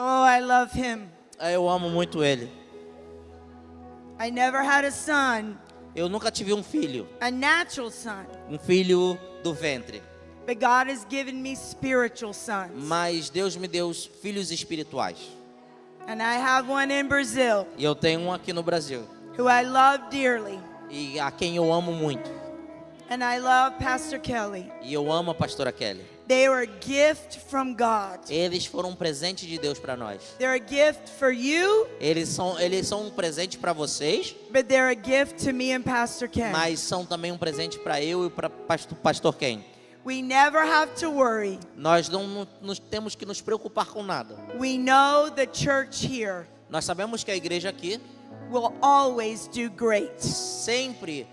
Oh, I love him. Eu amo muito ele. I never had a son, Eu nunca tive um filho son, do ventre. but God has given me spiritual sons. Mas Deus me deu os filhos espirituais. And I have one in Brazil E eu tenho um aqui no Brasil. who I love dearly. E a quem eu amo muito. And I love Pastor Kelly. E eu amo a pastora Kelly. They are a gift from God. Eles foram um presente de Deus para nós. They're a gift for you, Eles são um presente para vocês, but they're a gift to me and Pastor Ken. mas são também um presente para eu e para pastor Ken. We never have to worry. Nós não nos temos que nos preocupar com nada. We know the church here Nós sabemos que a igreja aqui will always do great sempre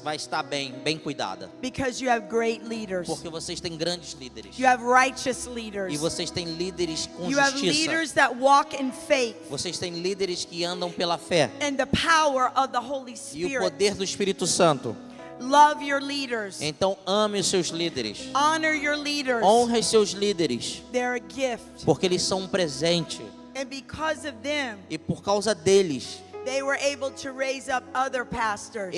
vai estar bem cuidada. because you have great leaders. Porque vocês têm grandes líderes. You have righteous E leaders. vocês têm líderes com You have justiça. leaders that walk in faith Vocês têm líderes que andam pela fé. and the power of the Holy E o Spirit. poder do Espírito Santo. Love your leaders. Então ame os seus líderes. Honor your leaders. Honre os seus líderes. They're a gift. Porque eles são um presente. And because of them, E por causa deles, they were able to raise up other pastors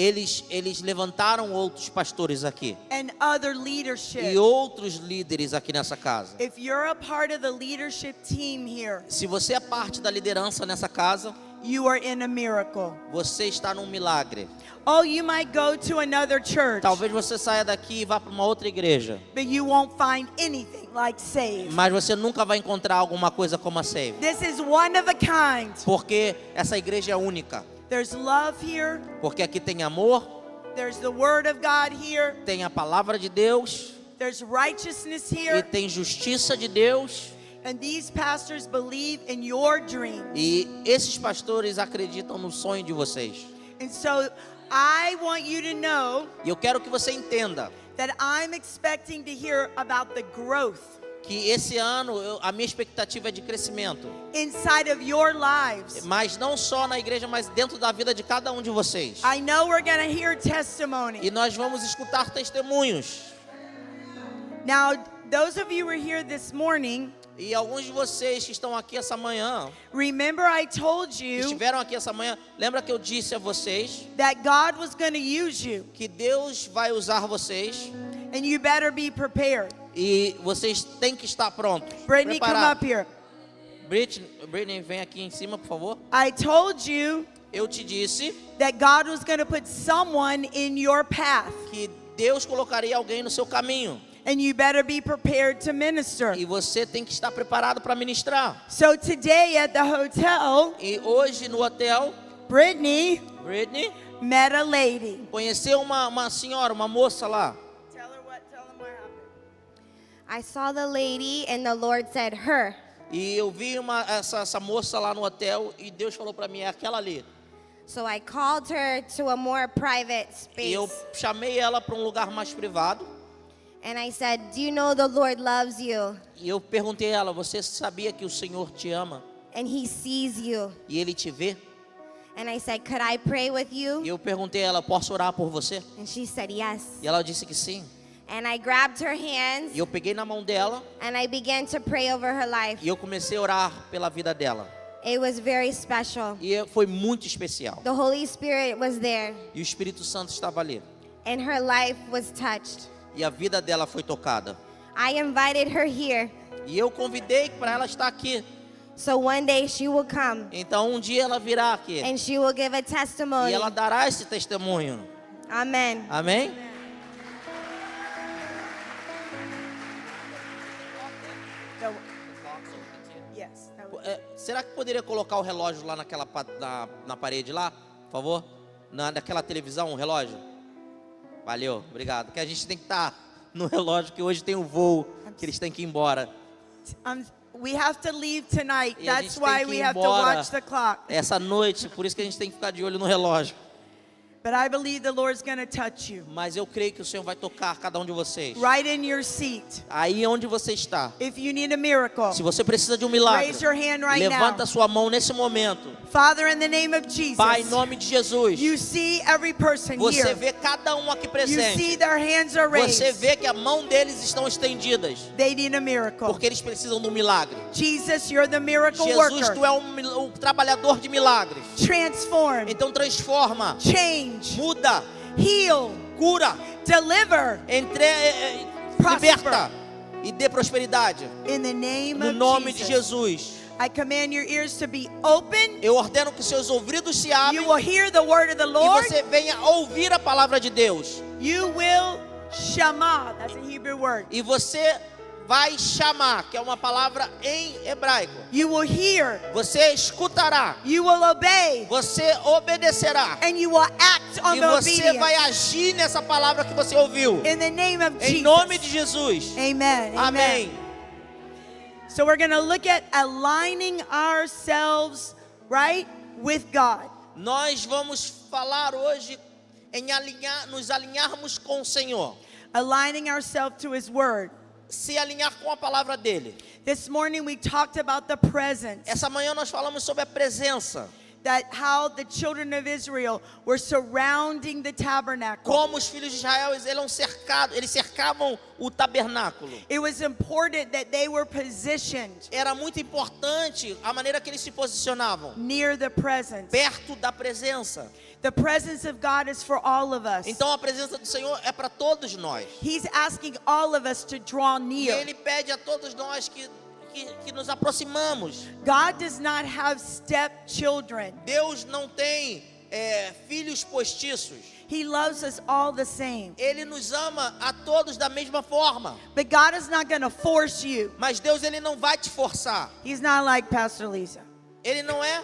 eles levantaram outros pastores aqui. and other leadership. E outros líderes aqui nessa casa. If you're a part of the leadership team here, Se você é parte da liderança nessa casa, you are in a miracle. você está num milagre. Oh, you might go to another church, Talvez você saia daqui e vá para uma outra igreja. but you won't find anything like Save. Mas você nunca vai encontrar alguma coisa como a Save. This is one of a kind. Porque essa igreja é única. There's love here. Porque aqui tem amor, There's the word of God here. tem a palavra de Deus There's righteousness e here. tem justiça de Deus. And these pastors believe in your dreams. E esses pastores acreditam no sonho de vocês. And so I want you to know E eu quero que você entenda that I'm expecting to hear about the growth que esse ano a minha expectativa é de crescimento. inside of your lives. Mas não só na igreja, mas dentro da vida de cada um de vocês. I know we're going to hear testimony. E nós vamos escutar testemunhos. Now, those of you who were here this morning, E alguns de vocês que estão aqui essa manhã, remember I told que you estiveram aqui essa manhã, lembra que eu disse a vocês that God was going to use you, que Deus vai usar vocês and you better be prepared. e vocês têm que estar prontos. Brittany, come preparados. up here. Britney, vem aqui em cima, por favor. I told you Eu te disse that God was going to put someone in your path, que Deus colocaria alguém no seu caminho. and you better be prepared to minister. E você tem que estar preparado para ministrar. So today at the hotel, E hoje no hotel, Brittany Britney met a lady. conheceu uma senhora, uma moça lá. Tell them what happened. I saw the lady and the Lord said, her. E eu vi essa moça lá no hotel e Deus falou para mim, é aquela ali. So I called her to a more private E eu space. chamei ela para um lugar mais privado. And I said, do you know the Lord loves you? E eu perguntei a ela, você sabia que o Senhor te ama? And he sees you. E Ele te vê? And I said, could I pray with E you? eu perguntei a ela, posso orar por você? And she said, yes. E ela disse que sim. And I grabbed her hands E eu peguei na mão dela and I began to pray over her life. e eu comecei a orar pela vida dela. It was very special. E foi muito especial. The Holy Spirit was there E o Espírito Santo estava ali. and her life was touched. E a vida dela foi tocada. I invited her here E eu convidei para ela estar aqui. so one day she will come Então um dia ela virá aqui. and she will give a E testimony. ela dará esse testemunho. Amen. Amém? So, yes. that was- Será que poderia colocar o relógio lá na parede lá, por favor? Naquela televisão, o relógio? Valeu, obrigado. Que a gente tem que estar no relógio, que hoje tem o voo, que eles têm que ir embora. We have to leave tonight. E a That's gente tem why que we ir have to embora watch the clock. essa noite, por isso que a gente tem que ficar de olho no relógio. But I believe the Lord's going to touch you Mas eu creio que o Senhor vai tocar cada um de vocês. right in your seat. Aí onde você está. If you need a miracle, Se você precisa de um milagre, raise your hand right levanta now. a sua mão nesse momento. Father, in the name of Jesus, Pai, em nome de Jesus. you see every person Você here. vê cada um aqui You see presente. their hands are Você raised. vê que a mão deles estão estendidas. They need a miracle. Porque eles precisam de um milagre. Jesus, you're the miracle Jesus, worker. tu é um trabalhador de milagres. Transform, Então transforma, change, muda, heal, cura, deliver liberta e dê prosperidade. in the name No of nome de Jesus. Jesus. I command your ears to be open. Eu ordeno que seus ouvidos se abrem You will hear the word of the e Lord. você venha ouvir a palavra de Deus. You will shama. That's a Hebrew word. E você vai chamar, que é uma palavra em hebraico. You will hear. Você escutará, You will obey. você obedecerá. And you will act on E the você vai obedience. agir nessa palavra que você ouviu. In the name of Em nome de Jesus. Jesus. Amen. Amém. So we're going to look at aligning ourselves, right, with God. Nós vamos falar hoje em nos alinharmos com o Senhor. Aligning ourselves to His Word. Se alinhar com a palavra dele. This morning we talked about the presence. Essa manhã nós falamos sobre a presença. That how the children of Israel were surrounding the tabernacle. Como os filhos de Israel, eles cercavam o tabernáculo. It was important that they were positioned Era muito importante a maneira que eles se posicionavam. near the presence. Perto da presença. The presence of God is for all of us. Então a presença do Senhor é para todos nós. He's asking all of us to draw E near. Ele pede a todos nós que nos aproximamos. God does not have stepchildren. Deus não tem filhos postiços. He loves us all the same. Ele nos ama a todos da mesma forma. But God is not going to force you. Mas Deus, ele não vai te forçar. He's not like Pastor Lisa. Ele não é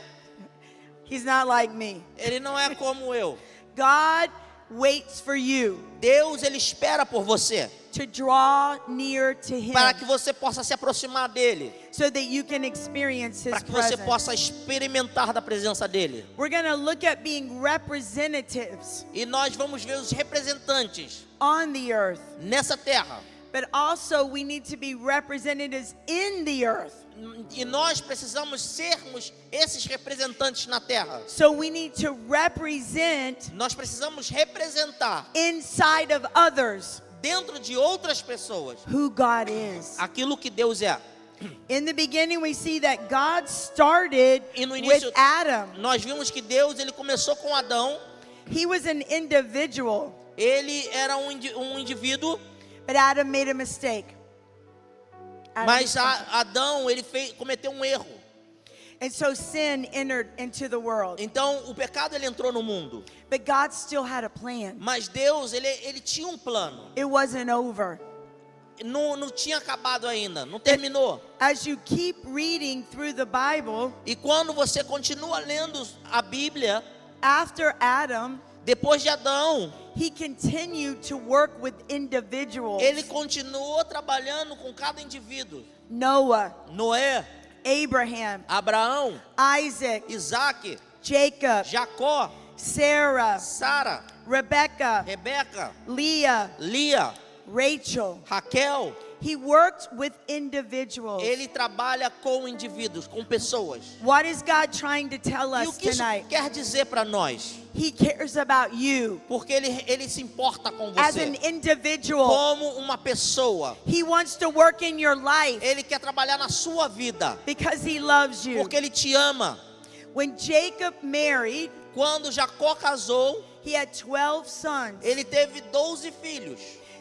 Ele não é como eu. God waits for you Deus, ele espera por você. to draw near to Him Para que você possa se aproximar dele. so that you can experience His Para que você presence. possa experimentar da presença dele. We're going to look at being representatives E nós vamos ver os representantes on the earth. nessa terra. But also we need to be representatives in the earth. E nós precisamos sermos esses representantes na terra. So we need to represent Nós precisamos representar inside of others dentro de outras pessoas who God is. aquilo que Deus é. In the beginning we see that God started E no with início Adam. nós vimos que Deus, ele começou com Adão. He was an individual, Ele era um indivíduo, but Adam made a mistake. mas Adão, ele cometeu um erro. And so sin entered into the world. Então o pecado, ele entrou no mundo. But God still had a plan. Mas Deus, ele tinha um plano. It wasn't over. Não tinha acabado ainda, não terminou. As you keep reading through the Bible, E quando você continua lendo a Bíblia, after Adam, depois de Adão, he continued to work with individuals. ele continuou trabalhando com cada indivíduo. Noah, Noé, Abraham, Abraão, Isaac, Isaac, Jacob, Jacó, Sarah, Sara, Rebecca, Rebeca, Leah, Lia, Rachel. Raquel. He worked with individuals. Ele trabalha com indivíduos, com pessoas. What is God trying to tell E o us que isso tonight? quer dizer para nós? He cares about you Porque ele se importa com as an você individual. como uma pessoa. He wants to work in your life Ele quer trabalhar na sua vida because he loves you. porque ele te ama. When Jacob married, Quando Jacó casou, he had 12 sons. ele teve 12 filhos.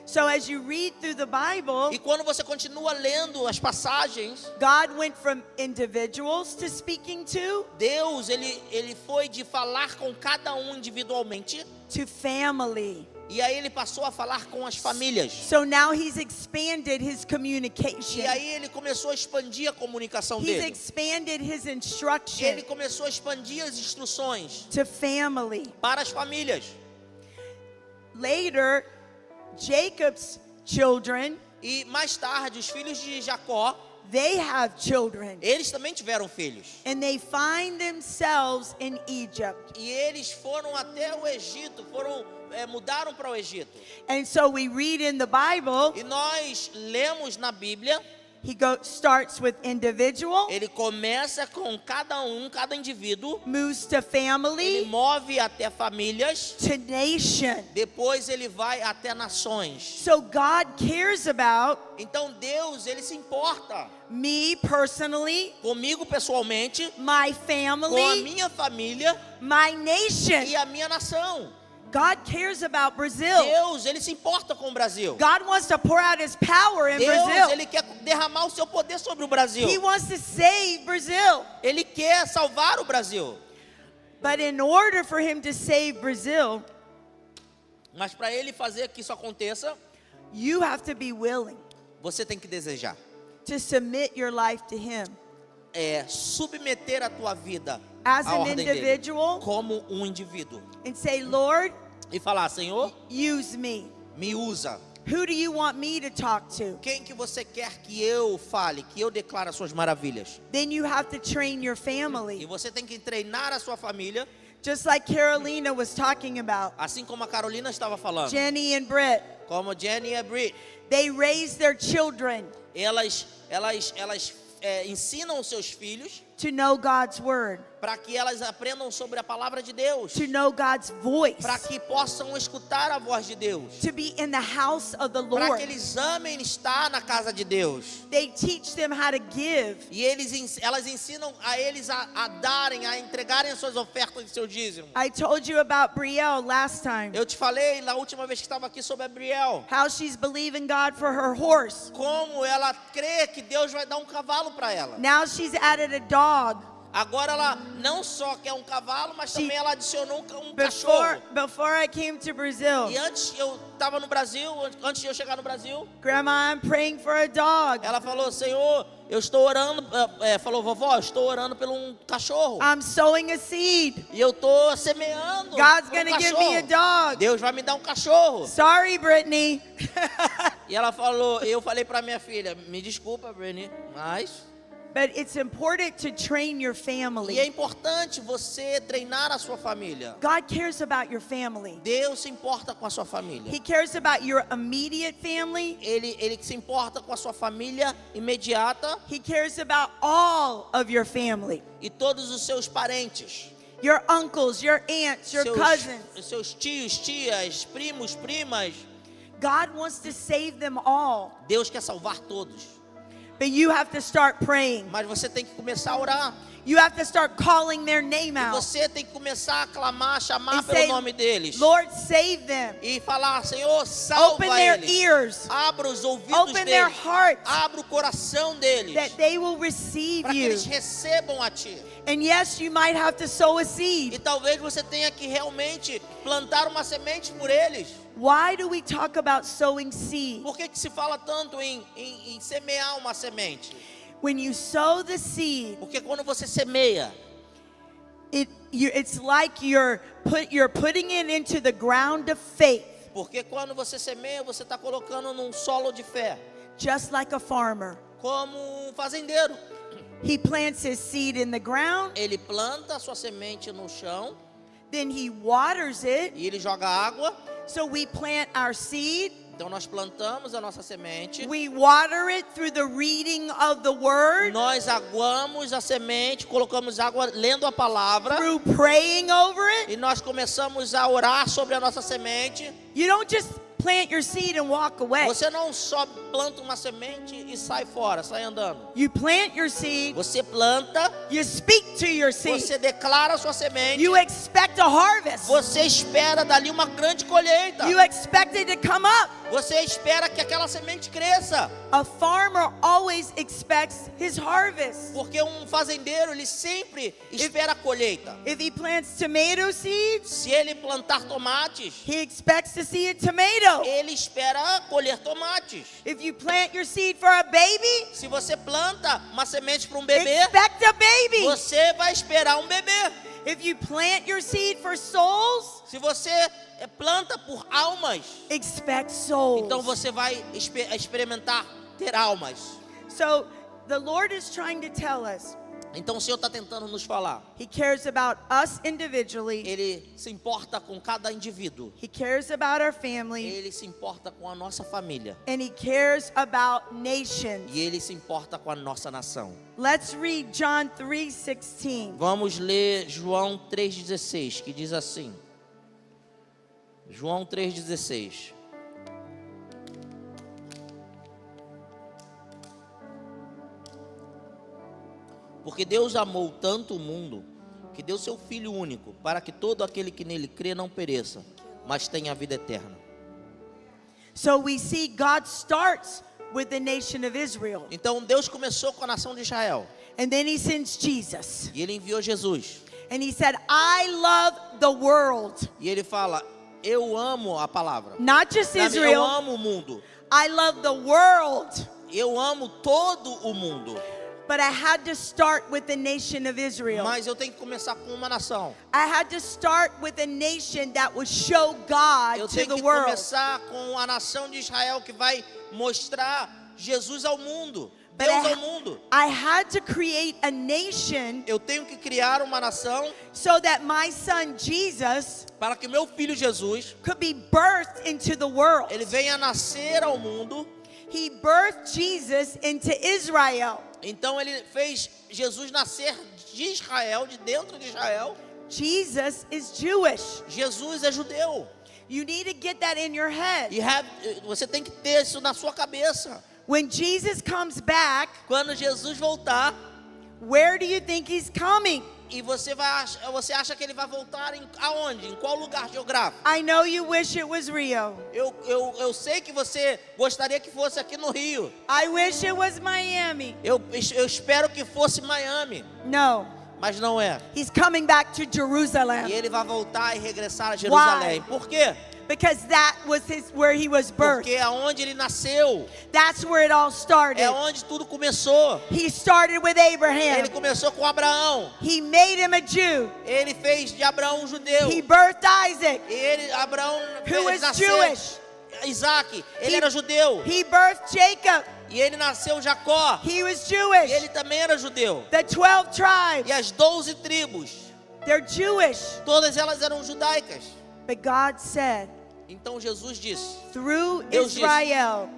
So as you read through the Bible, E quando você continua lendo as passagens, God went from individuals to speaking to Deus, ele foi de falar com cada um individualmente, family. e aí ele passou a falar com as famílias. So now he's expanded his communication. E aí ele começou a expandir a comunicação He's dele. expanded his Ele instruction começou a expandir as instruções to family. para as famílias. Later, Jacob's children, E mais tarde, os filhos de Jacó, they have children. eles também tiveram filhos. And they find themselves in Egypt. E eles foram até o Egito, mudaram para o Egito. And so we read in the Bible, E nós lemos na Bíblia, starts with individual, ele começa com cada indivíduo, moves to ele family, move até famílias, to nation. depois ele vai até nações. So God cares about Então Deus, ele se importa me personally, comigo pessoalmente, my com a family, minha família my nation. e a minha nação. God cares about Brazil. Deus, ele se importa com o Brasil. God wants to pour out his power in Deus, Brazil. ele quer derramar o seu poder sobre o Brasil. He wants to save Brazil. Ele quer salvar o Brasil. But in order for him to save Brazil, Mas para ele fazer que isso aconteça, you have to be willing você tem que desejar. to submit your life to him. Submeter a tua vida As à an ordem dele, individual, como um indivíduo. and say, Lord, E falar, Senhor, use me. me usa. Who do you want me to talk to? Quem que você quer que eu fale, que eu declare as suas maravilhas? Then you have to train your E family. você tem que treinar a sua família, Just like Carolina was talking about. assim como a Carolina estava falando. Jenny and Britt, Como Jenny e a Brit. they raise their children Elas ensinam os seus filhos to know God's word, para que elas aprendam sobre a palavra de Deus, to know God's voice, para que possam escutar a voz de Deus, to be in the house of the para Lord. que eles amem estar na casa de Deus. They teach them how to give. E elas ensinam a eles a darem, a entregarem as suas ofertas e seu dízimo. I told you about Brielle last time, Eu te falei na última vez que estava aqui sobre a Brielle, how she's believing God for her horse. como ela crê que Deus vai dar um cavalo para ela. Now she's added a dog. Agora ela não só quer um cavalo, mas She- também ela adicionou um Before, cachorro. before I came to Brazil, E antes eu estava no Brasil, antes de eu chegar no Brasil, Grandma, I'm praying for a dog. ela falou, Senhor, eu estou orando, falou, vovó, eu estou orando por um cachorro. I'm sowing a seed. E eu estou semeando God's por um gonna give me a cachorro. dog. Deus vai me dar um cachorro. Sorry, Brittany. E ela falou, eu falei para minha filha, me desculpa, Brenny, mas... But it's important to train your E é family. importante você treinar a sua família. God cares about your family. Deus se importa com a sua família. He cares about your immediate family. Ele se importa com a sua família imediata He cares about all of your family. e todos os seus parentes. Your uncles, your aunts, your cousins. Seus tios, tias, primos, primas. God wants to save them all. Deus quer salvar todos. But you have to start praying. Mas você tem que começar a orar. You have to start calling their name E out. você tem que começar a clamar, chamar And pelo say, nome deles. Lord, save them. E falar, Senhor, salva Open their eles. ears. Abra os ouvidos Open their deles. hearts. Abra o coração deles. That they will receive Para que you. eles recebam a ti. And yes, you might have to sow a E seed. talvez você tenha que realmente plantar uma semente por eles. Why do we talk about sowing seed? Por que se fala tanto em semear uma semente? When you sow the seed, Porque quando você semeia, it's like you're putting it into the ground of faith, porque quando você semeia, você está colocando num solo de fé, just like a farmer. como um fazendeiro. He plants his seed in the ground, Ele planta a sua semente no chão then he waters it. e ele joga água. So we plant our seed, Então nós plantamos a nossa semente, we water it through the reading of the word, nós aguamos a semente, colocamos água lendo a palavra through praying over it. e nós começamos a orar sobre a nossa semente. You don't just plant your seed and walk away. Você não só planta uma semente e sai fora, sai andando. You plant your seed, Você planta, you speak to your seed, você declara a sua semente, you expect a harvest. você espera dali uma grande colheita. You expect it to come up. Você espera que aquela semente cresça. A farmer always expects his harvest. Porque um fazendeiro, ele sempre espera a colheita. If he plants tomato seeds, Se ele plantar tomates, he expects to see a tomato. ele espera colher tomates. If you plant your seed for a baby, Se você planta uma semente para um bebê, expect a baby. você vai esperar um bebê. If you plant your seed for souls, Se você planta por almas, expect souls. então você vai experimentar ter almas. So the Lord is trying to tell us Então o Senhor está tentando nos falar. He cares about us individually. Ele se importa com cada indivíduo. He cares about our family. Ele se importa com a nossa família. And He cares about nations. E Ele se importa com a nossa nação. Let's read John 3:16. Vamos ler João 3,16, que diz assim. João 3,16. Porque Deus amou tanto o mundo, que deu seu Filho único, para que todo aquele que nele crê não pereça, mas tenha a vida eterna. So we see God starts with the nation of Israel. Então Deus começou com a nação de Israel. And then He sends Jesus. E Ele enviou Jesus. And He said, I love the world. E Ele fala, eu amo a palavra. Not just Eu Israel. amo o mundo. I love the world. Eu amo todo o mundo. But I had to start with the nation of Israel. Mas eu tenho que começar com uma nação. I had to start with a nation that would show God Eu to tenho the que world. começar com a nação de Israel que vai mostrar Jesus ao mundo. But Deus ao mundo. I had to create a nation Eu tenho que criar uma nação so that my son Jesus para que meu filho Jesus, could be birthed into the world. ele venha nascer ao mundo. He birthed Jesus into Israel. Então ele fez Jesus nascer de Israel, de dentro de Israel. Jesus is Jewish. Jesus é judeu. You need to get that in your head. Você tem que ter isso na sua cabeça. When Jesus comes back, Quando Jesus voltar, where do you think He's coming? e você acha que ele vai voltar aonde? Em qual lugar geográfico? I know you wish it was Rio. Eu sei que você gostaria que fosse aqui no Rio. I wish it was Miami. Eu espero que fosse Miami, No, mas não é. He's coming back to E Jerusalem ele vai voltar e regressar a Jerusalém. Por quê? because that was where He was birthed. Porque aonde ele nasceu That's where it all started. é onde tudo começou. He started with Ele Abraham. começou com Abraão. He made him a Jew. Ele fez de Abraão um judeu. He birthed Isaac, Abraão who is nasceu Jewish. Isaac. Ele He- era judeu. He birthed Jacob. E ele nasceu Jacó. He was E Jewish. ele também era judeu. The 12 tribes, E as 12 tribos, they're Jewish. todas elas eram judaicas. But God said, Então Jesus disse, through Deus disse. Israel,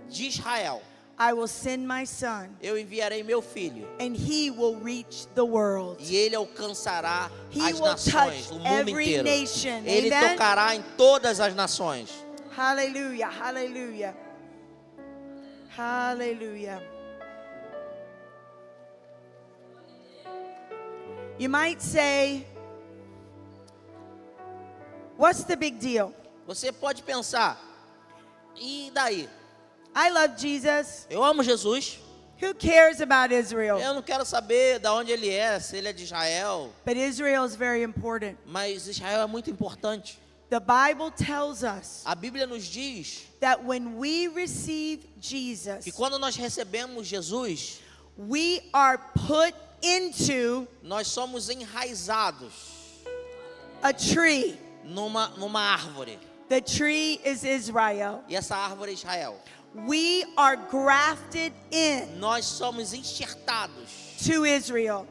de Israel, I will send my son, eu enviarei meu filho. and he will reach the world. E ele alcançará He as will nações, touch o mundo every inteiro. nation. Ele Amen? tocará em todas as nações. Hallelujah, hallelujah. Hallelujah. You might say, what's the big deal? Você pode pensar, e daí? I love Jesus. Eu amo Jesus. Who cares about Israel? Eu não quero saber de onde ele é, se ele é de Israel. But Israel is very important. Mas Israel é muito importante. The Bible tells us A Bíblia nos diz that when we receive Jesus, que quando nós recebemos Jesus, we are put into nós somos enraizados a tree. numa árvore. The tree is Israel. E essa árvore é Israel. We are grafted in Nós somos enxertados to Israel.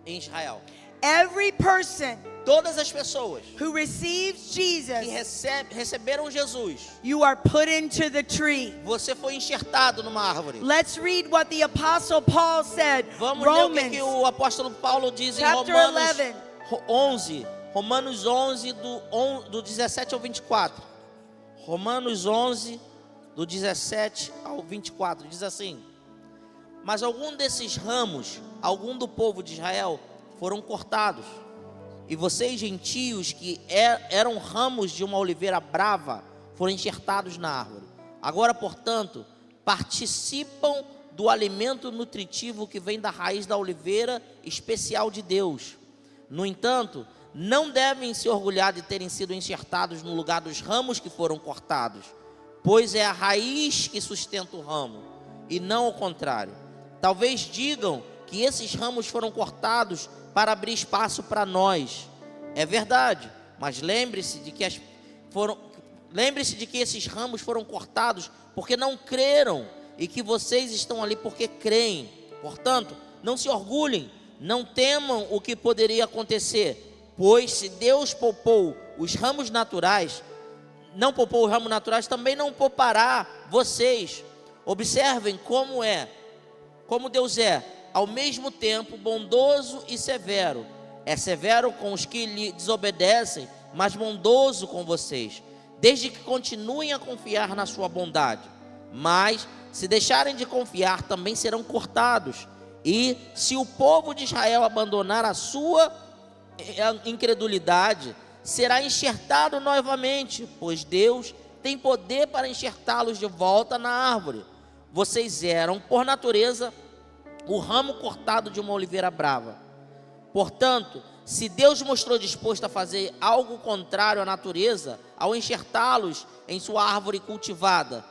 em Israel. Every person Todas as pessoas who receives que Jesus, receberam Jesus, you are put into the tree. você foi enxertado numa árvore. Let's read what the Apostle Paul said. Vamos ler o que Romans o apóstolo Paulo diz em chapter Romanos 11. 11. Romanos 11, do 17 ao 24. Romanos 11, do 17 ao 24. Diz assim: mas algum desses ramos, algum do povo de Israel, foram cortados. E vocês, gentios, que eram ramos de uma oliveira brava, foram enxertados na árvore. Agora, portanto, participam do alimento nutritivo que vem da raiz da oliveira especial de Deus. No entanto, não devem se orgulhar de terem sido enxertados no lugar dos ramos que foram cortados, pois é a raiz que sustenta o ramo, e não o contrário. Talvez digam que esses ramos foram cortados para abrir espaço para nós. É verdade, mas lembre-se de que esses ramos foram cortados porque não creram e que vocês estão ali porque creem. Portanto, não se orgulhem, não temam o que poderia acontecer, pois se Deus poupou os ramos naturais, não poupou os ramos naturais, também não poupará vocês. Observem como Deus é, ao mesmo tempo bondoso e severo. É severo com os que lhe desobedecem, mas bondoso com vocês, desde que continuem a confiar na sua bondade. Mas, se deixarem de confiar, também serão cortados. E, se o povo de Israel abandonar a sua incredulidade, será enxertado novamente, pois Deus tem poder para enxertá-los de volta na árvore. Vocês eram, por natureza, o ramo cortado de uma oliveira brava. Portanto, se Deus mostrou disposto a fazer algo contrário à natureza, ao enxertá-los em sua árvore cultivada,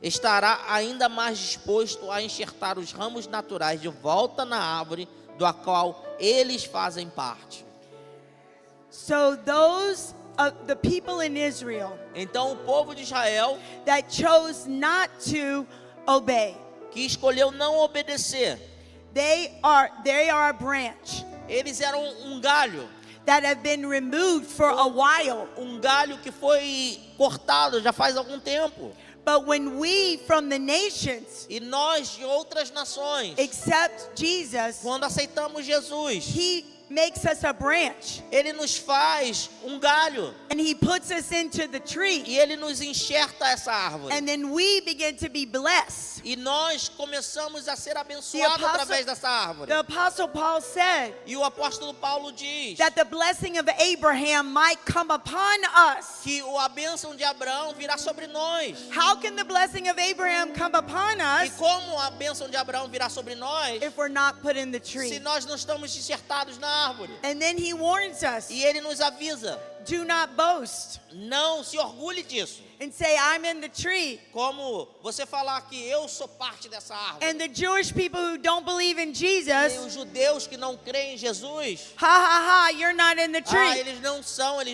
estará ainda mais disposto a enxertar os ramos naturais de volta na árvore da qual eles fazem parte. So those the people in Israel Então o povo de Israel, that chose not to obey, que escolheu não obedecer, they are a branch eles eram um galho, that have been removed for a while. um galho que foi cortado já faz algum tempo. But when we from the nations E nós de outras nações, accept Jesus, quando aceitamos Jesus, he makes us a branch Ele nos faz um galho and he puts us into the tree. e Ele nos enxerta essa árvore. And then we begin to be blessed. E nós começamos a ser The abençoados apostle- através dessa árvore. The Apostle Paul said E o apóstolo Paulo diz that the blessing of Abraham might come upon us. que a bênção de Abraão virá sobre nós. How can the blessing of Abraham come upon E us como a bênção de Abraão virá sobre nós, if we're not put in the se tree? nós não estamos enxertados na árvore? And then he warns us, E Ele nos avisa, do not boast não se orgulhe disso. and say, I'm in the tree. Como você falar que eu sou parte dessa árvore. And the Jewish people who don't believe in E Jesus, os judeus que não creem em Jesus, ha ha ha, you're not in the tree. eles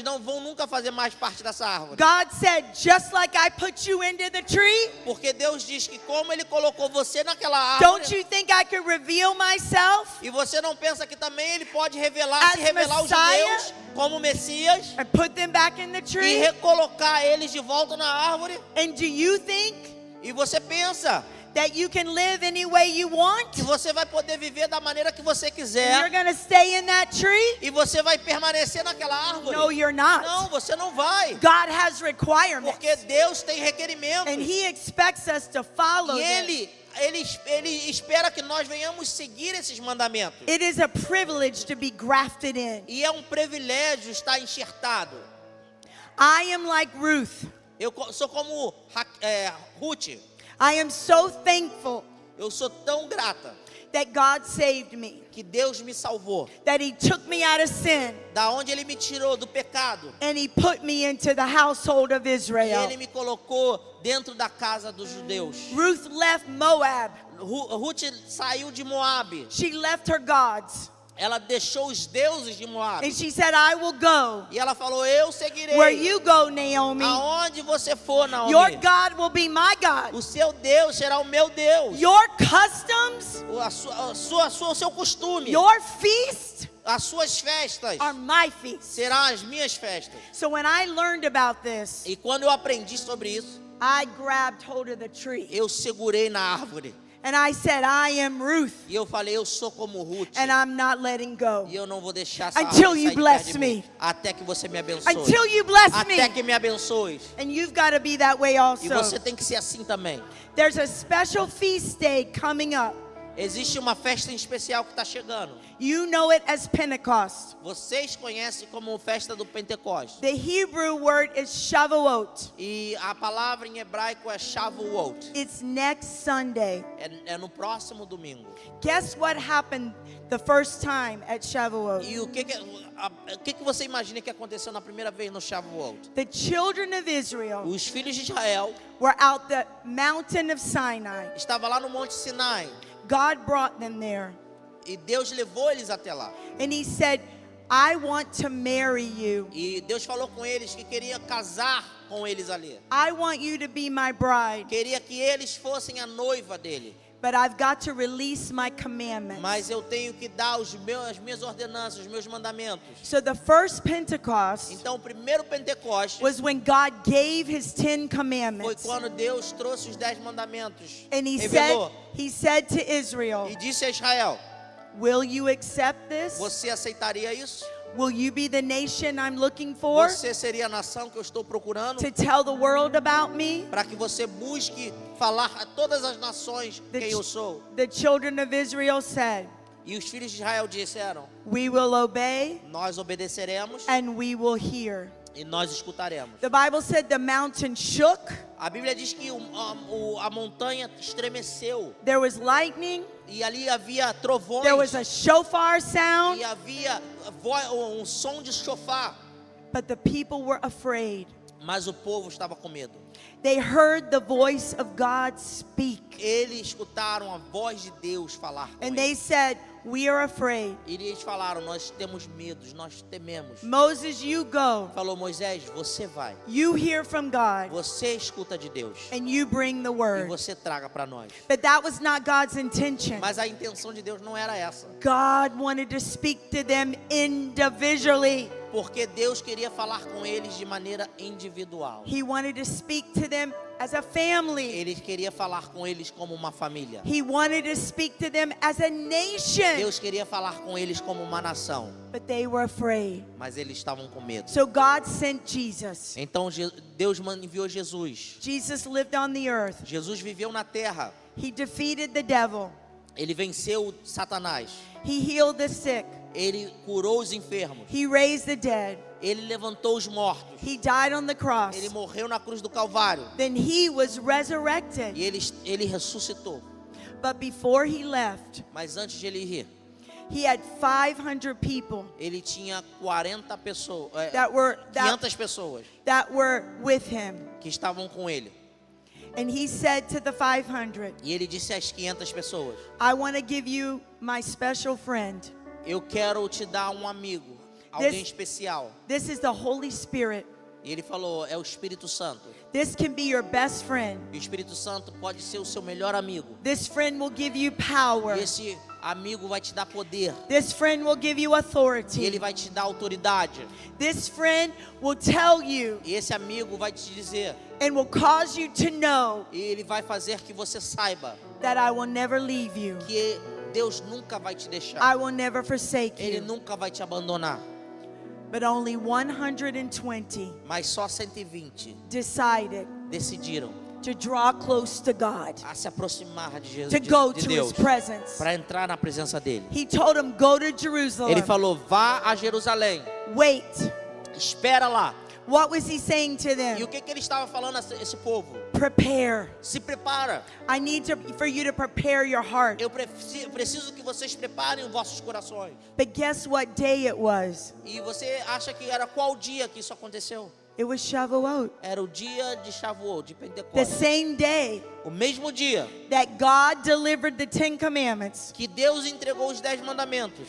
não vão nunca fazer mais parte dessa árvore. God said, just like I put you into the tree, Porque Deus diz que como Ele colocou você naquela árvore, don't you think I could reveal myself e você não pensa que também Ele pode se revelar aos Messiah? judeus como Messias and put them back in the e tree? recolocar eles de volta na árvore? And do you think E você pensa that you can live any way you want? que você vai poder viver da maneira que você You're quiser going to stay in that tree? e você vai permanecer naquela árvore? No, you're not. Não, você não vai. God has requirements, Porque Deus tem requerimentos. and He expects us to follow E them. ele espera que nós venhamos seguir esses mandamentos. It is a privilege to be grafted in. E é um privilégio estar enxertado. I am like Ruth. Eu sou como Ruth. I am so thankful Eu sou tão grata that God saved me, que Deus me salvou. that He took me out of sin, Da onde Ele me tirou do pecado. and He put me into the household of E Israel. Ele me colocou dentro da casa dos judeus. Ruth left Moab. Ruth saiu de Moabe. She left her gods. Ela deixou os deuses de And Moabe. she said, I will go. E ela falou, eu seguirei. Where you go, Naomi, Aonde você for, Naomi, your God will be my God. o seu Deus será o meu Deus. Your customs, O seu costume, your feast as suas festas are my feasts. serão as minhas festas. So when I learned about this, E quando eu aprendi sobre isso, I grabbed hold of the tree. eu segurei na árvore. And I said, I am Ruth, E eu falei, eu sou como Ruth. and I'm not letting go. E eu não vou deixar essa Until árvore you sair de bless perto de me. mim. Até que você me abençoe. Until you bless me. Até que me abençoe. And you've got to be that way E also. você tem que ser assim também. There's a special feast day coming up. Existe uma festa em especial que está chegando. You know it as Pentecost. Vocês conhecem como festa do Pentecostes. The Hebrew word is Shavuot. E a palavra em hebraico é Shavuot. It's next Sunday. É no próximo domingo. Guess what happened the first time at Shavuot? E o que você imagina que aconteceu na primeira vez no Shavuot? The children of Israel Os filhos de Israel were out the mountain of Sinai. estavam lá no Monte Sinai. God brought them there. E Deus levou eles até lá. And He said, I want to marry you. E Deus falou com eles que queria casar com eles ali. I want you to be my bride, Queria que eles fossem a noiva dele. but I've got to release my commandments. Mas eu tenho que dar as minhas ordenanças, os meus mandamentos. So the first Pentecost Então, o primeiro Pentecostes was when God gave his 10 foi commandments. quando Deus trouxe os 10 mandamentos. And Revelou he said to Israel, e disse a Israel: will you accept this? você aceitaria isso? Will you be the nation I'm looking for Você seria a nação que eu estou procurando? to tell the world about me? Para que você busque falar a todas as nações The, quem eu sou. the children of Israel said, E os filhos de Israel disseram: we will obey nós obedeceremos and we will hear. e nós escutaremos. The Bible said the mountain shook, A Bíblia diz que a montanha estremeceu there was lightning, e ali havia trovões there was a shofar sound, e havia um som de chofar, but the people were afraid. mas o povo estava com medo. They heard the voice of God speak, Eles escutaram a voz de Deus falar com and they eles. said, we are afraid. E eles falaram: nós temos medos, nós tememos. Moses, you go. Falou: Moisés, você vai, You hear from God, você escuta de Deus and you bring the e word. você traga para nós. But that was not God's intention. Mas a intenção de Deus não era essa, God wanted to speak to them individually. porque Deus queria falar com eles de maneira individual. He wanted to speak to them as a family. Ele queria falar com eles como uma família. He wanted to speak to them as a nation. Deus queria falar com eles como uma nação, But they were afraid. mas eles estavam com medo. So God sent Jesus. Então Deus enviou Jesus. Jesus lived on the earth. Jesus viveu na terra. He defeated the devil. Ele venceu Satanás. He healed the sick. Ele curou os enfermos. He raised the dead. Ele levantou os mortos. He died on the cross. Ele morreu na cruz do Calvário. Then he was resurrected. E ele ressuscitou. But before he left, Mas antes de ele ir, he had 500 people ele tinha 40 pessoas, that were 500 pessoas that were with him. que estavam com ele. And he said to the 500, E ele disse às 500 pessoas: I want to give you my special friend. eu quero te dar um amigo, alguém This- especial. This is the Holy Spirit. E ele falou: é o Espírito Santo. This can be your best friend. E o Espírito Santo pode ser o seu melhor amigo. This friend will give you power. E esse amigo vai te dar poder. This friend will give you E ele authority. vai te dar autoridade. This friend will tell you E esse amigo vai te dizer, and will cause you to know e ele vai fazer que você saiba that I will never leave you. que Deus nunca vai te deixar. I will never forsake Ele you. nunca vai te abandonar. But only 120 Mas só 120 decided decidiram to draw close to God, a se aproximar de Jesus, to go de to Deus, his presence. para entrar na presença dele. He told him, go to Ele Jerusalem. falou: vá a Jerusalém, Wait. espera lá. What was he saying to E them? o que ele estava falando a esse povo? Prepare. Se prepara. I need for you to prepare your heart. Eu preciso que vocês preparem os vossos corações. But guess what day it was? E você acha que era qual dia que isso aconteceu? It was Shavuot. Era o dia de Shavuot, de The Pentecostes. same day O mesmo dia that God delivered the 10 commandments, que Deus entregou os 10 mandamentos.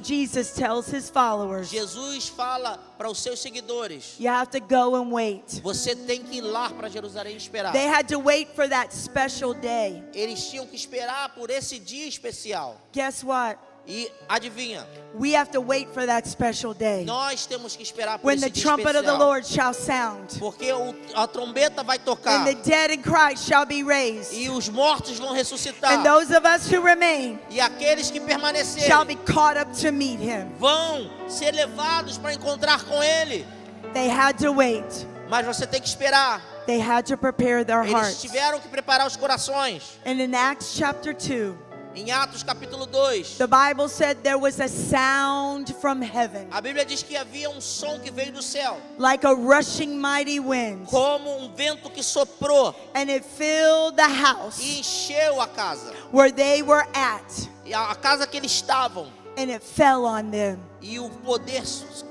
Jesus tells his followers, Jesus fala para os seus seguidores: you have to go and wait. você tem que ir lá para Jerusalém e esperar. They had to wait for that special day. Eles tinham que esperar por esse dia especial. Guess what? E adivinha, We have to wait for that special day. nós temos que esperar por When esse the dia trumpet of the especial. Lord shall sound, Porque a trombeta vai tocar and the dead in Christ shall be raised, e os mortos vão ressuscitar. and those of us who remain E aqueles que shall permanecerem be caught up to meet him. vão ser levados para encontrar com Ele. They had to wait. Mas você tem que esperar. They had to prepare their Eles hearts. tiveram que preparar os corações. And in Acts chapter 2, Em Atos capítulo 2, the Bible said there was a sound from heaven, a Bíblia diz que havia um som que veio do céu, like a rushing mighty wind, como um vento que soprou and it filled the house e encheu a casa. where they were at, E a casa que eles estavam, and it fell on them. e o poder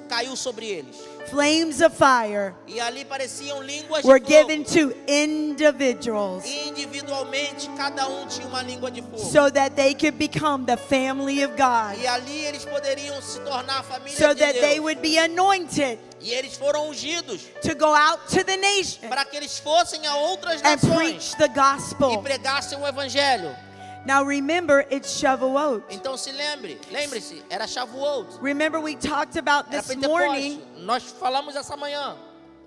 caiu sobre eles. flames of fire E ali pareciam línguas were de given fogo. to individuals Individualmente, cada um tinha uma língua de fogo. so that they could become the family of God, E ali eles poderiam se tornar a família so de that they Deus. would be anointed E eles foram ungidos to go out to the nation para que eles fossem a outras and nações preach the e gospel. pregassem o evangelho. Now remember, it's Shavuot. Então lembre-se, era Shavuot, Remember, we talked about era this morning, Pentecoste. Nós falamos essa manhã.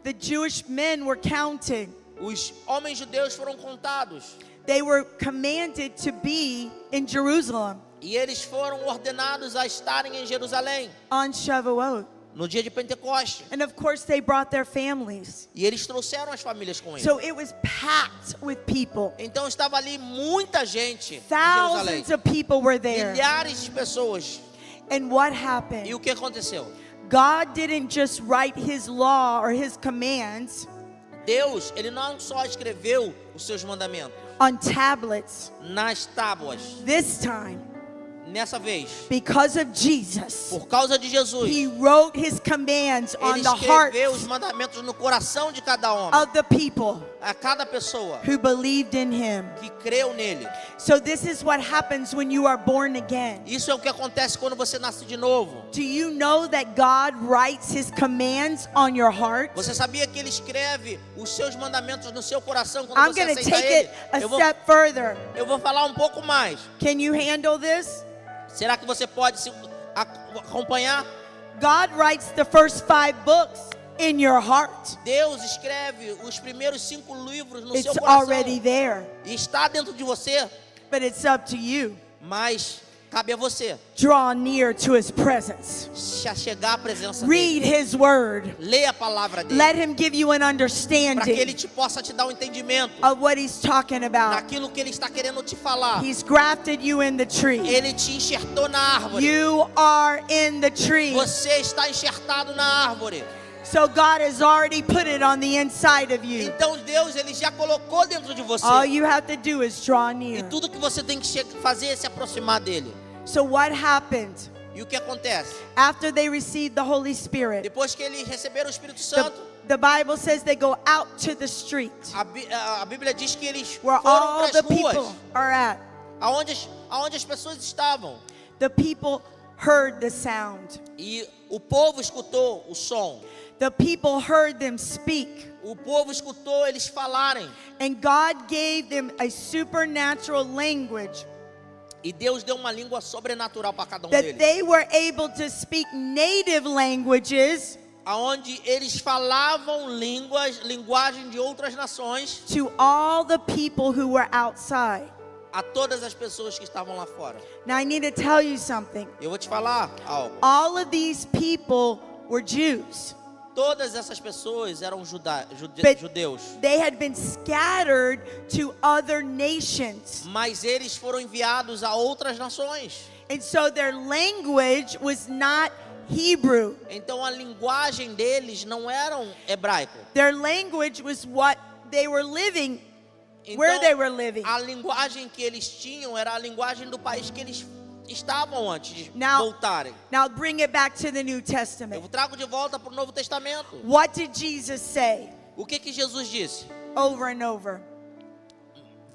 the Jewish men were counting. Os homens judeus foram contados They were commanded to be in Jerusalem e eles foram ordenados a estarem em Jerusalém on Shavuot. no dia de Pentecoste. And of course, they brought their families. E eles trouxeram as famílias com eles. So it was packed with people. Então estava ali muita gente em Jerusalém. Thousands of people were there. Milhares de pessoas. And what E happened? o que aconteceu? God didn't just write his law or his commands Deus, ele não só escreveu os seus mandamentos on tablets nas tábuas. this time. Nessa vez, Because of Jesus, por causa de Jesus, he wrote his commands on ele the hearts escreveu os mandamentos no coração de cada homem, of the people a cada pessoa who believed in him. que creu nele. So this is what happens when you are born again. Isso é o que acontece quando você nasce de novo. Do you know that God writes his commands on your heart? Você sabia que ele escreve os seus mandamentos no seu coração quando I'm você going to aceita take ele? it a Eu vou, step further. eu vou falar um pouco mais. Can you handle this? Será que você pode acompanhar? God writes the first 5 books in your heart. Deus escreve os primeiros 5 livros no seu It's coração. already there, E está dentro de você, but it's up to you. mas cabe a você Draw near to his presence. se chegar à presença Read dele. his word. Leia a palavra dele, Let him give you an para que ele understanding te possa te dar um entendimento of what he's talking about. daquilo que ele está querendo te falar. He's grafted you in the tree. Ele te enxertou na árvore. You are in the tree. Você está enxertado na árvore. So God has already put it on the inside of you. Então Deus, ele já colocou dentro de você. All you have to do is draw E near. tudo que você tem que fazer é se aproximar dele. So what happened E o que acontece? after they received the Holy Spirit? Depois que eles receberam o Espírito The, Santo, the Bible says they go out to the street a Bíblia diz que eles where foram all para the as ruas, people are at. aonde as pessoas estavam. The people heard the sound. E o povo escutou o som. The people heard them speak. O povo escutou eles falarem. And God gave them a supernatural language E Deus deu uma língua sobrenatural para cada um that deles. they were able to speak native languages Aonde eles falavam linguagem de outras nações to all the people who were outside. a todas as pessoas que estavam lá fora. Now I need to tell you something. Eu vou te falar algo. All of these people were Jews. Todas essas pessoas eram But judeus, they had been scattered to other nations. mas eles foram enviados a outras nações. And so their language was not Hebrew. Então a linguagem deles não era hebraico. Their language was what they were living, where Então they were living. a linguagem que eles tinham era a linguagem do país que eles estavam antes de Now- voltarem. Now bring it back to the New Eu Testament. trago de volta para o Novo Testamento. What did Jesus say O que Jesus disse? over and over?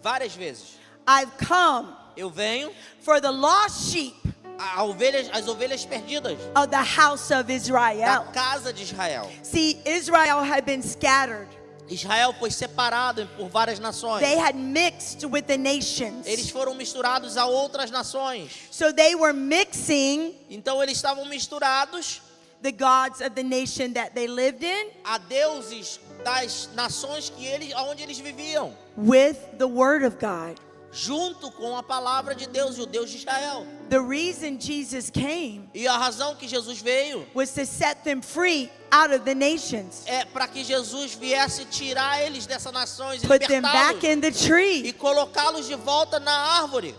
Várias vezes. I've come Eu venho for the lost sheep as ovelhas perdidas of the house of da Israel. casa de Israel. See, Israel had been scattered. Israel foi separado por várias nações. They had mixed with the nations. Eles foram misturados a outras nações. So they were mixing Então eles estavam misturados the gods of the nation that they lived in a deuses das nações onde eles viviam, with the word of God. junto com a palavra de Deus e o Deus de Israel. The reason Jesus came E a razão que Jesus veio was to set them free out of the nations, é para que Jesus viesse tirar eles dessas nações e put them back libertá-los in the e tree. colocá-los de volta na árvore.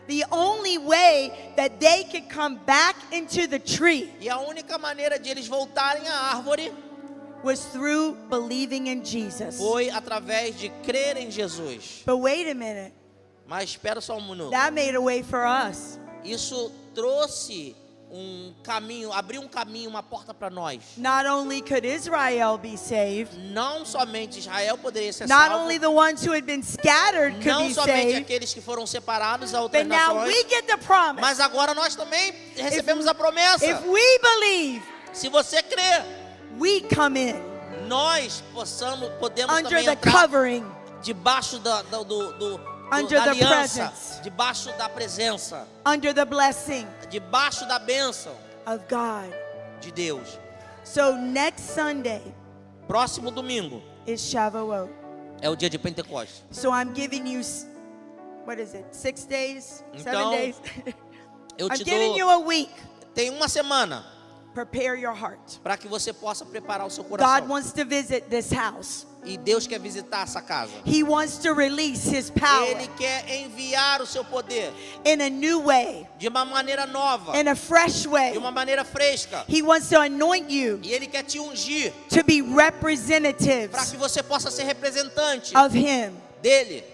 The only way that they could come back into the tree E a única maneira de eles voltarem à árvore was through believing in Jesus. foi através de crer em Jesus. But wait a minute, Mas espera só um minuto. that made a way for us. Isso trouxe caminho, abriu um caminho, uma porta para nós. Not only could Israel be saved, Não somente Israel poderia ser not salvo, only the ones who had been scattered could não be somente saved, aqueles que foram separados a outras but now nações, we get the promise. mas agora nós também recebemos a promessa. If we believe, Se você crer, we come in nós podemos under também the entrar covering debaixo da Under the aliança, presence. debaixo da presença, under the blessing debaixo da bênção of God. de Deus. So next Sunday Próximo domingo is Shavuot. é o dia de Pentecostes. So I'm giving you, what is it, 6 days, 7 Então, days? Eu I'm te giving you dou, a week. tem uma semana Prepare your heart. para que você possa preparar o seu God coração. wants to visit this house. E Deus quer visitar essa casa. He wants to release His power Ele quer enviar o seu poder in a new way, de uma maneira nova, in a fresh de way. uma maneira fresca. He wants to anoint you E Ele quer te ungir to be para representatives que você possa ser representante of Him. dele.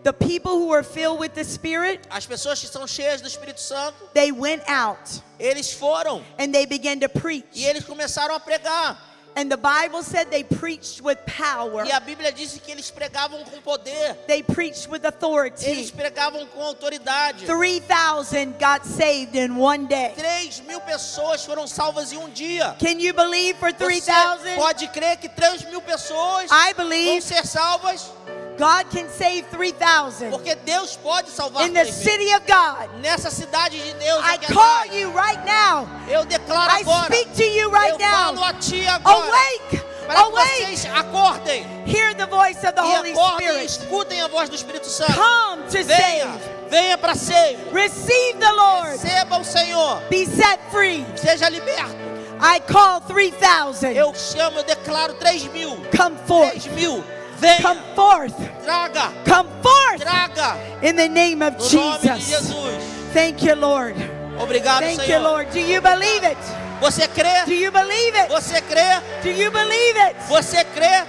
The people who are filled with the Spirit, As pessoas que são cheias do Espírito Santo, they went out eles foram and they began to preach. e eles começaram a pregar. And the Bible said they preached with power. E a Bíblia disse que eles pregavam com poder. They preached with authority. Eles pregavam com autoridade. 3,000 got saved in one day. 3.000 pessoas foram salvas em um dia. Can you believe for Você 3,000? pode crer que 3.000 pessoas I vão believe ser salvas? God can save 3,000 Porque Deus pode salvar in the 3.000. city of God. Nessa cidade de Deus, I aqui call atrás, you right now. eu declaro I agora, speak to you right eu falo now. a ti agora, Awake! para que Awake! vocês acordem Hear the voice of the e Holy acordem e Spirit. escutem a voz do Espírito Santo. Come to Venha, save. venha para save. Receive the Lord. Receba o Senhor, Be set free. seja liberto. I call 3,000. Eu chamo, eu declaro 3.000. Come forth. 3.000. Venha, Come forth. traga, Come forth traga. in the name of No nome de Jesus. Jesus. Thank you, Lord. Obrigado, Thank you, Senhor. Lord. Do you believe it? Você crê? Do you believe it? Você crê? Do you believe it? Você crê?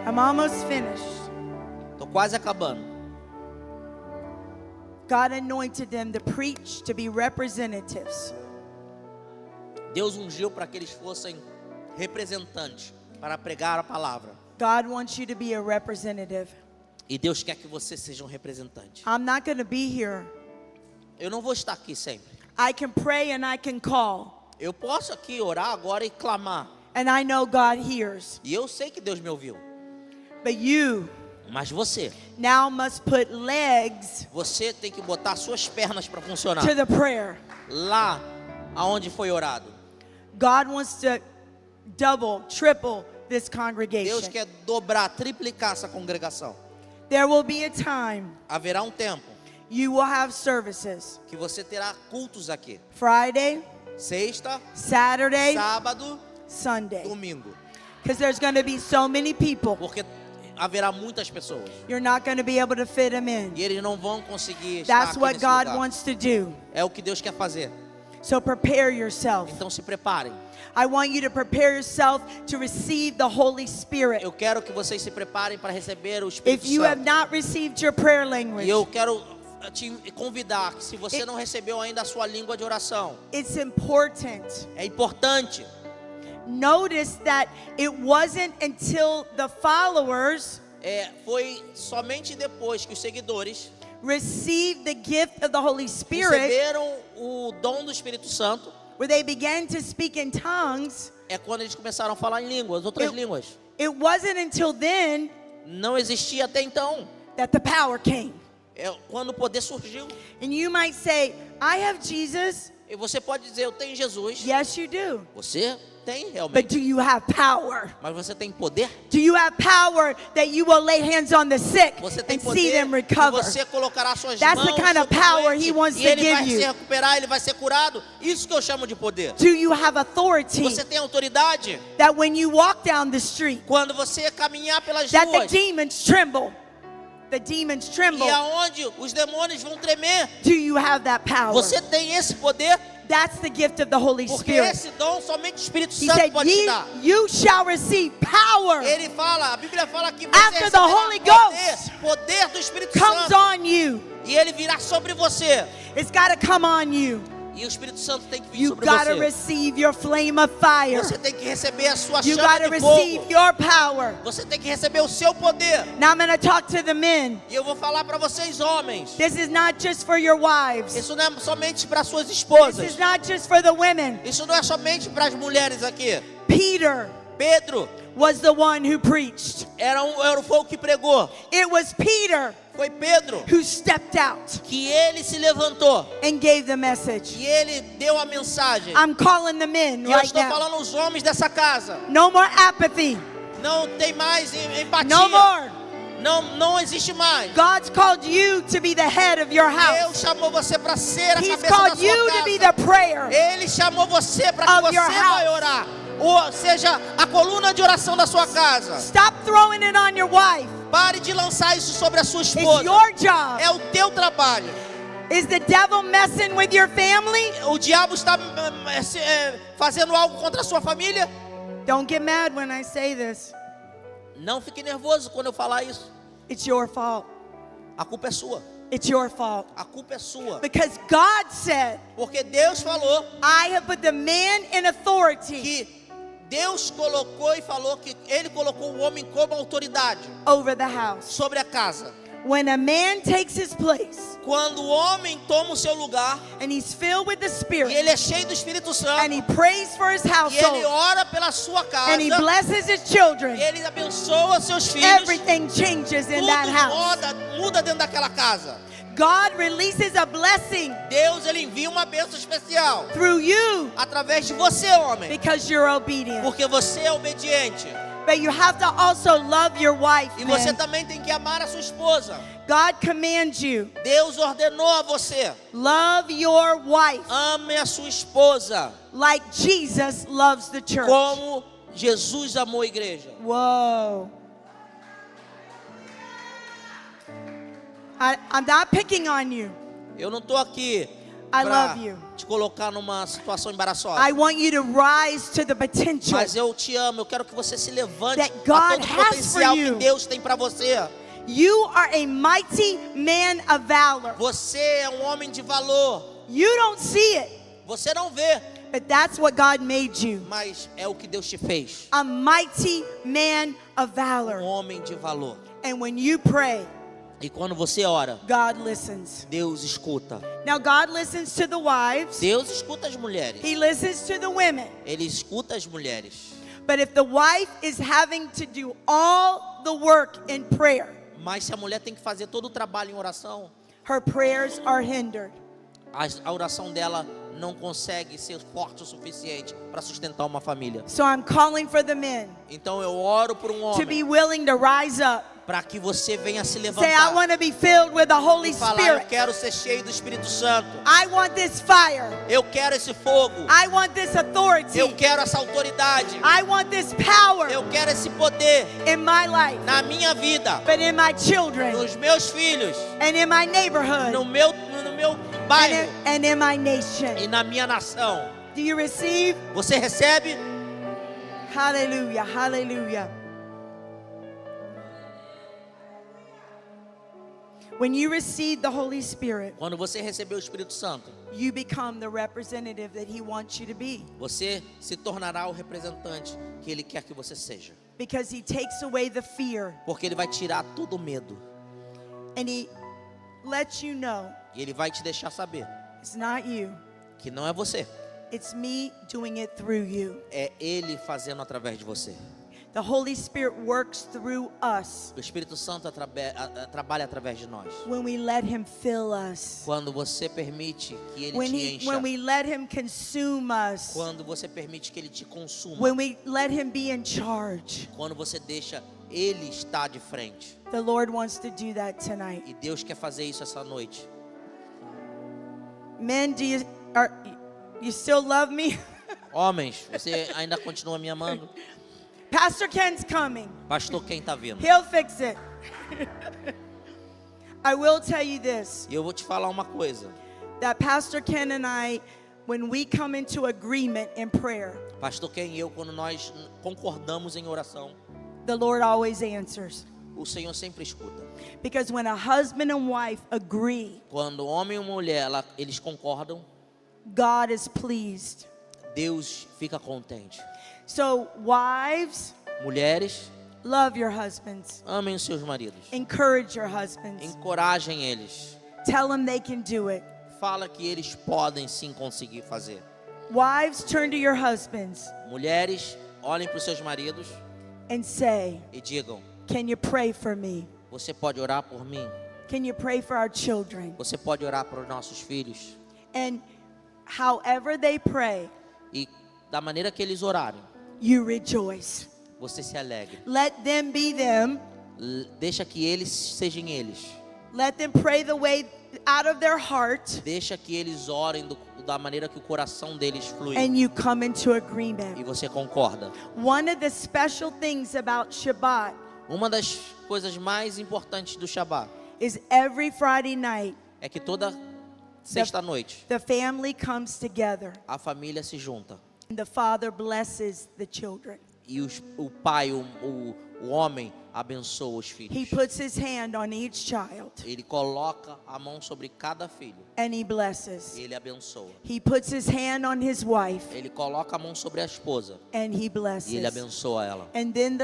I'm almost finished. Tô quase acabando. God anointed them to preach, to be representatives. Deus ungiu para que eles fossem representantes para pregar a palavra. God wants you to be a representative. E Deus quer que você seja um representante. I'm not going to be here. Eu não vou estar aqui sempre. I can pray and I can call. Eu posso aqui orar agora e clamar. And I know God hears. E eu sei que Deus me ouviu. But you Mas você now must put legs tem que botar suas pernas para funcionar. to the prayer. Lá aonde foi orado. God wants to double, triple this Deus congregation. quer dobrar, triplicar essa congregação. There will be a time Haverá um tempo you will have services. que você terá cultos aqui. Friday, Sexta, Saturday, sábado, Sunday. domingo. Because there's going to be so many people. Porque haverá muitas pessoas. You're not going to be able to fit them in. E eles não vão conseguir estar That's aqui what nesse God lugar. wants to do. É o que Deus quer fazer. So prepare yourself. Então se preparem. I want you to prepare yourself to receive the Holy Spirit. Eu quero que vocês se preparem para receber o Espírito If you have Santo. not received your prayer language, E eu quero te convidar que se você não recebeu ainda a sua língua de oração, it's important. é importante. Notice that it wasn't until the followers Foi somente depois que os seguidores received the gift of the Holy Spirit, receberam o dom do Espírito Santo, where they began to speak in tongues. é quando eles começaram a falar em línguas, outras línguas. It wasn't until then Não existia até então. that the power came. É quando o poder surgiu. And you might say, I have Jesus. E você pode dizer, eu tenho Jesus. Yes, you do. Você tem But realmente. do you have power? Mas você tem poder? Do you have power that you will lay hands on the sick Você tem and see poder them que recover? você colocará suas That's the mãos kind of sobre o power doente he wants e to ele give vai you. se recuperar, ele vai ser curado. Isso que eu chamo de poder. Do you have authority Você tem autoridade that when you walk down the street, quando você caminhar pelas that the ruas demons tremble? The demons tremble. e aonde os demônios vão tremer. Do you have that power? Você tem esse poder That's the gift of the Holy porque Spirit. esse dom somente o Espírito He Santo said, pode te dar. you shall receive power Ele fala, a Bíblia fala que você After the receberá Holy Ghost poder do Espírito comes Santo. on you. E ele virá sobre você. It's got to come on you. E o Espírito Santo tem que vir You sobre got to você. receive your flame of fire. Você tem que receber a sua You got chama to de receive fogo. your power. Você tem que receber o seu poder. Now I'm going to talk to the men. E eu vou falar para vocês, homens. This is not just for your wives. Isso não é somente para suas This esposas. is not just for the women. Isso não é somente para as mulheres aqui. Peter Pedro was the one who preached. foi o que pregou. It was Peter Foi Pedro who stepped out que ele se levantou. and gave the message. E ele deu a mensagem. I'm calling the men E eu right estou now. falando aos homens dessa casa. No more apathy. Não tem mais empatia. No more. Não existe mais. God's called you to be the head of your Deus house. chamou você para ser a He's cabeça da called sua you to be casa. the prayer. Ele chamou você para que of você your vai house. orar. Ou seja, a coluna de oração da sua casa. Stop throwing it on your wife. Pare de lançar isso sobre a sua It's esposa. your job. É o teu trabalho. Is the devil messing with your family? O diabo está fazendo algo contra a sua família? Don't get mad when I say this. Não fique nervoso quando eu falar isso. It's your fault. A culpa é sua. It's your fault. A culpa é sua. Because God said, Porque Deus falou I have put the man in authority que Deus colocou e falou que Ele colocou o homem como autoridade over the house. sobre a casa. When a man takes his place Quando o homem toma o seu lugar and he's filled with the e Spirit ele é cheio do Espírito Santo and he prays for his e ele household ora pela sua casa and he blesses his children, e ele abençoa seus filhos, everything changes in tudo that house. muda dentro daquela casa. God releases a blessing Deus ele envia uma bênção especial through you através de você, homem, because you're obedient. porque você é obediente. But you have to also love your wife, E você man. também tem que amar a sua esposa. God commands you, Deus ordenou a você: love your wife ame a sua esposa like Jesus loves the church. como Jesus amou a igreja. Whoa. I'm not picking on you. Eu não estou aqui I para love you. te colocar numa situação embaraçosa. I want you to rise to the potential Mas eu te amo, eu quero que você se levante that a God todo o has potencial for que you. Deus tem para você. You are a mighty man of valor. Você é um homem de valor. You don't see it, Você não vê, but that's what God made you. mas é o que Deus te fez. A mighty man of Um valor. homem de valor. And when you pray, E quando você ora, God listens. Deus escuta. Now God listens to the wives. Deus escuta as mulheres. He listens to the women. Ele escuta as mulheres. But if the wife is having to do all the work in prayer, Mas se a mulher tem que fazer todo o trabalho em oração, her prayers are hindered. a oração dela não consegue ser forte o suficiente para sustentar uma família. So I'm calling for the men Então eu oro por um to be homem willing to rise up. para que você venha se Say, I levantar want to be filled with the Holy e falar: eu Spirit. quero ser cheio do Espírito Santo. I want this fire. Eu quero esse fogo. I want this authority. Eu quero essa autoridade. I want this power Eu quero esse poder in my life, na minha vida, but in my children, nos meus filhos, and in my neighborhood, no meu bairro and in my nation. e na minha nação. Do you receive? Você recebe? Hallelujah, hallelujah. When you receive the Holy Spirit, Quando você recebeu o Espírito Santo, you become the representative that He wants you to be. você se tornará o representante que Ele quer que você seja. Because He takes away the fear Porque Ele vai tirar todo o medo. and He lets you know E Ele vai te deixar saber it's not you, que não é você. it's me doing it through you. É Ele fazendo através de você. The Holy Spirit works through us O Espírito Santo trabalha através de nós. when we let Him fill us, Quando você permite que Ele when te encha. when we let Him consume us, Quando você permite que Ele te consuma. when we let Him be in charge. Quando você deixa Ele estar de frente. The Lord wants to do that tonight. E Deus quer fazer isso essa noite. Men, do you still love me? Homens, você ainda continua me amando? Pastor Ken's coming. Pastor, quem está vindo? He'll fix it. I will tell you this, E eu vou te falar uma coisa. that Pastor Ken and I, when we come into agreement in prayer, Pastor Ken e eu, quando nós concordamos em oração, the Lord always answers. o Senhor sempre escuta. Because when a husband and wife agree, Quando homem e mulher, eles concordam, God is pleased. Deus fica contente. So, wives, Mulheres, love your husbands. amem os seus maridos. Encourage your husbands. Encorajem eles. Tell them they can do it. Fala que eles podem sim conseguir fazer. Wives, turn to your husbands Mulheres, olhem para os seus maridos and say, e digam: can you pray for me? você pode orar por mim? Can you pray for our children? Você pode orar para os nossos filhos? And however they pray, E da maneira que eles orarem, you rejoice. você se alegre. Let them be them. Deixa que eles sejam eles. Let them pray the way out of their heart, Deixa que eles orem da maneira que o coração deles flui. and you come into E agreement. você concorda. One of the special things about Shabbat Uma das coisas mais importantes do Shabat is every Friday night, é que toda sexta-noite the family comes together a família se junta. and the father blesses the children. E o pai, o homem, abençoa os filhos. He puts his hand on each child Ele coloca a mão sobre cada filho. and he blesses. E ele abençoa. He puts his hand on his wife Ele coloca a mão sobre a esposa. and he E ele blesses. abençoa ela. And then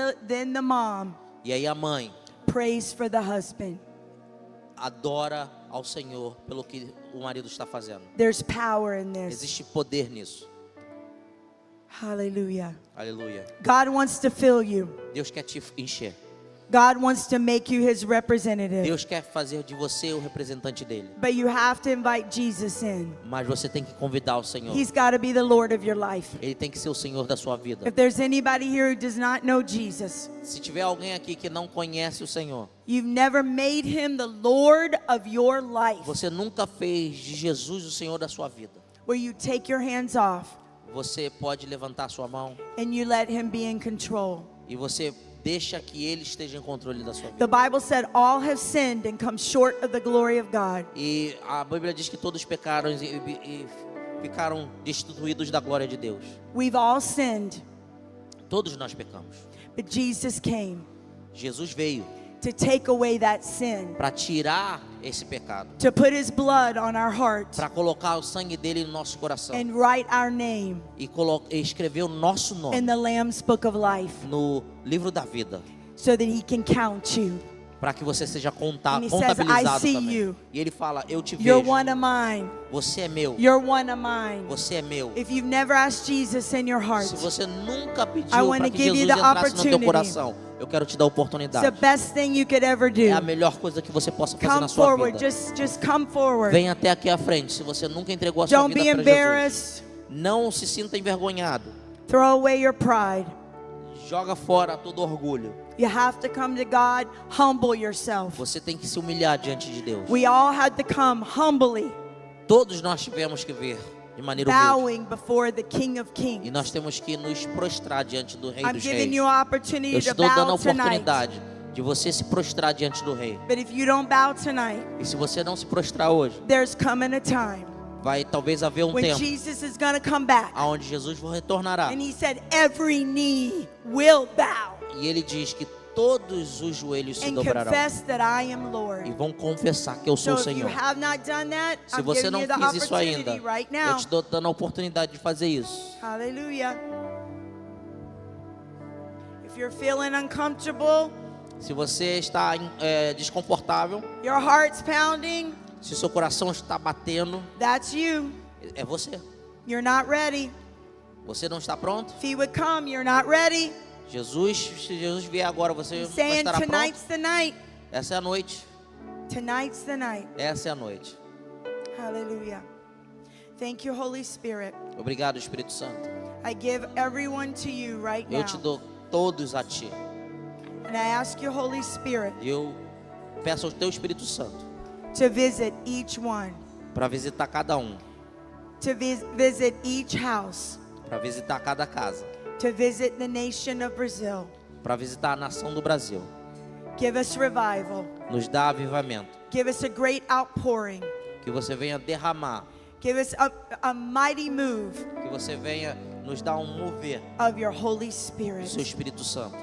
the mom E aí a mãe prays for the husband. adora ao Senhor pelo que o marido está fazendo. There's power in this. Existe poder nisso. Hallelujah. Aleluia. God wants to fill you. Deus quer te encher. God wants to make you his representative. Deus quer fazer de você o representante dele. But you have to invite Jesus in. Mas você tem que convidar o Senhor. He's got to be the Lord of your life. Ele tem que ser o Senhor da sua vida. If there's anybody here who does not know Jesus, Se tiver alguém aqui que não conhece o Senhor, you've never made him the Lord of your life, você nunca fez de Jesus o Senhor da sua vida, where you take your hands off você pode levantar sua mão and you let him be in control. e você deixa que Ele esteja em controle da sua The vida. Bible said all have sinned and come short of the glory of God. E a Bíblia diz que todos pecaram e ficaram destituídos da glória de Deus. We've all sinned, Todos nós pecamos. but Jesus came Jesus veio to take away that sin, para tirar esse pecado, to put his blood on our heart para colocar o sangue dele no nosso coração and write our name e escrever o nosso in nome the Lamb's book of life no livro da vida, so that he can count you. para que você seja And he says, contabilizado "I see também. you. E ele fala: eu te You're vejo, one of mine. você é meu, You're one of mine. você é meu. If you've never asked Jesus in your heart, Se você nunca I pediu wanna para que give you Jesus the entrasse no teu opportunity. coração, eu quero te dar a it's the oportunidade. best thing you could ever É a do. melhor coisa que você possa fazer Come na sua forward. vida. Just come forward. Vem até aqui à frente. Se você nunca entregou a sua Don't vida be para Jesus, embarrassed. não se sinta envergonhado. Throw away your pride. Joga fora todo orgulho. You have to come to God. Humble yourself. Você tem que se humilhar diante de Deus. We all had to come humbly, Todos nós tivemos que ver de maneira humilde. bowing before the King of E Kings. nós temos que nos prostrar diante do Rei I'm dos giving Reis. you an opportunity Eu te to estou dando a bow tonight. oportunidade de você se prostrar diante do Rei. But if you don't bow tonight, E se você não se prostrar hoje, there's coming a time vai talvez haver um when tempo Jesus is going to come back. aonde Jesus retornará. And he said, every knee will bow E ele diz que todos os joelhos se and dobrarão confess that I am e Lord. vão confessar que eu sou So o if you Senhor. have not done that, Se I'm você giving não you the fez isso ainda, opportunity right eu now. te estou dando a oportunidade de fazer isso. Hallelujah. If you're feeling uncomfortable, Se você está desconfortável, your heart's pounding, se seu coração está batendo, that's you. é você. You're not ready. Você não está pronto? If he would come, you're not ready. Se Jesus vier agora, você He's não saying estará pronto? tonight's the night. Essa é a noite. Tonight's the night. Essa é a noite. Hallelujah. Thank you, Holy Spirit. Obrigado, Espírito Santo. I give everyone to you right Eu now. te dou todos a ti. And I ask you, Holy Spirit, Eu peço ao teu Espírito Santo to visit each one, para visitar cada um, to visit each house, para visitar cada casa, to visit the nation of Brazil. para visitar a nação do Brasil. Give us revival. Nos dá avivamento. Give us a great outpouring. Que você venha derramar. Give us a mighty move Que você venha nos dar um mover of your Holy do Spirit. seu Espírito Santo.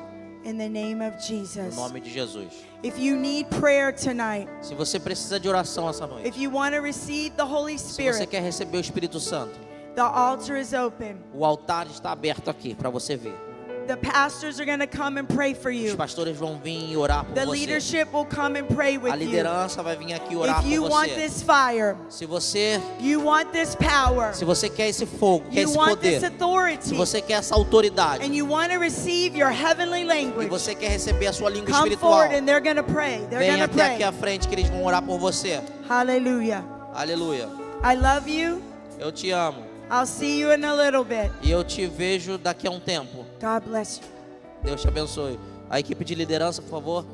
In the name of No Jesus. nome de Jesus. If you need prayer tonight, Se você precisa de oração essa noite, if you want to receive the Holy se você Spirit, quer receber o Espírito Santo, the altar is open. o altar está aberto aqui para você ver. The pastors are going to come and pray for Os you. pastores vão vir e orar por The você. leadership will come and pray A with you. liderança vai vir aqui orar If you por want você. this fire, Se você, you want this power, se você quer esse fogo, quer you esse want this poder, se authority, você quer essa autoridade and you want to receive your heavenly e language, você quer receber a sua língua come espiritual, forward and they're going to pray. They're vem going to até aqui pray. à frente que eles vão orar por você. Hallelujah. Aleluia. I love you. Eu te amo I'll see you in a little bit. e eu te vejo daqui a um tempo. God bless you. Deus te abençoe. A equipe de liderança, por favor.